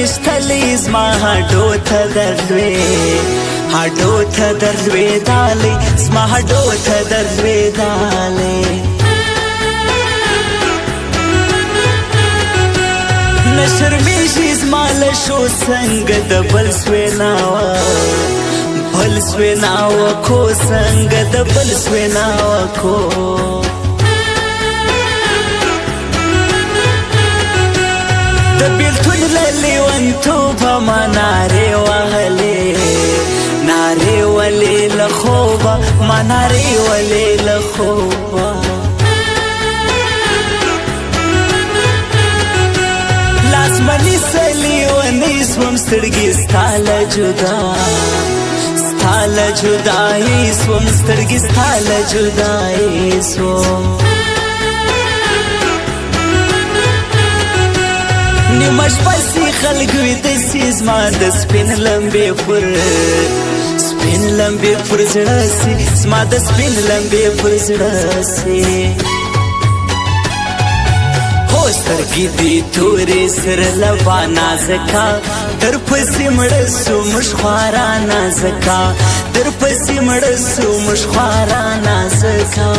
ویشتلی زما هډو ته درلوېدالی زما هډو ته درلوېدالی نه شرمېږي زما له شو څنګه د بل سوېناوه کو څنګه د بل سوېناوه کو د بېلتون له لیونتوبه ما نارې ولې له خوبه ما نارې ولې له خوبه لاس مه نیسه لیونی سوم سترګې ستا له جدایي سوم سترګې ستا له جدایي سوم نیمه شپه سي خلک ویده سي زما د سپین لمبې پر زړه سي زما د سپین لمبې پر زړه سي هو سترګې دي تورې سره لبا نازکه در پسې مړه سو موږ خواره نازکه در پسې مړه سو موږ خواره نازکه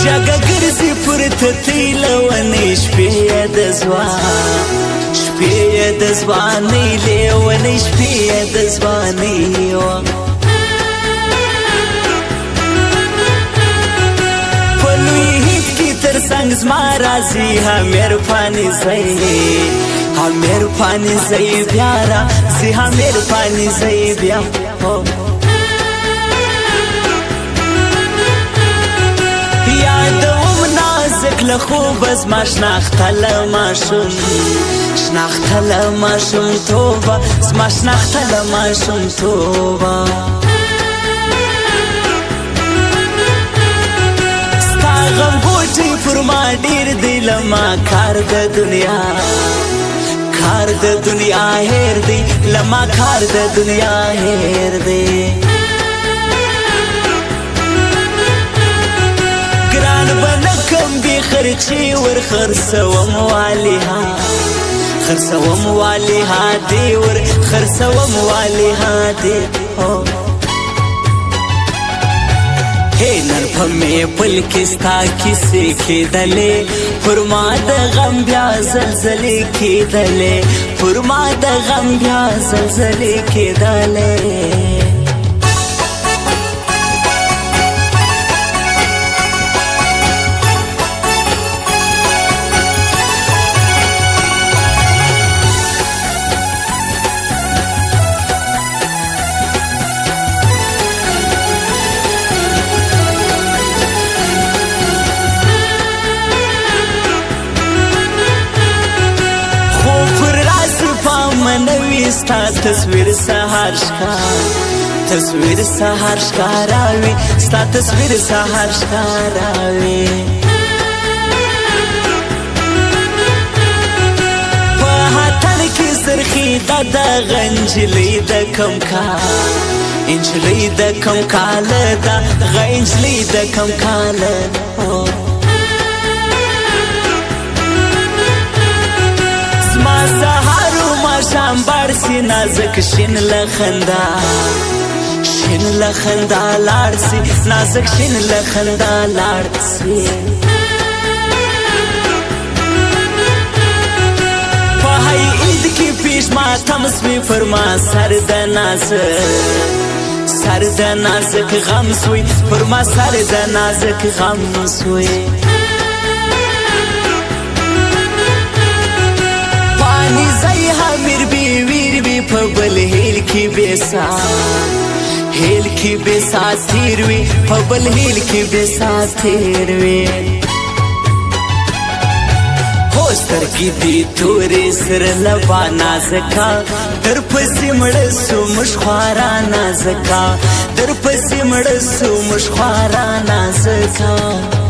جګه ګرځي پورته تیلونې شپې یې د ځوانۍ لیونۍ شپې یې د ځوانۍ په لوی هیڅ کې تر څنګ زما راځي همیر پانې ځئ بیا راځي همیر پانې ځئ بیا یادوم نازک له خوبه زما شناخته له ماشومتوبه زما شناخته له ماشومتوبه ستا غم بوټی پر ما ډېر دی له ما کار د دنیا هیر دی له ما کار د دنیا هیر دی بنکم بی خرچی ور خرسوم والیها دی ور خرسوم والیها دی هی نن په مې پل کې ستا کیسې کېدلې پر ما د غم بیا زلزلې کېدلې پر ما د غم بیا زلزلې کېدلې ستا تصویر سهار ښکاراوي ستا تصویر سهار ښکاراوي په هاتن کې زرخي د غنجلۍ د کم کاله د غنجلۍ د کم کاله زما سهارو ماښام بړسي نازک شین له خندا لاړ سي نازک شین له خندا لاړ سي په هی عید کې پیش ماتم سوی پر ما سر د نازک غم سوی پر ما سر د نازک غم سوی پانی زئی همیر بی ویر بی په بل هیل کې بیسا تیر وی په بل هیل کې بیسا تیر وی هو سترګې دې تورې سره لبا نازکا در پسې مړه سو مشخوارا نازکا در پسې مړه سو مشخوارا نازکا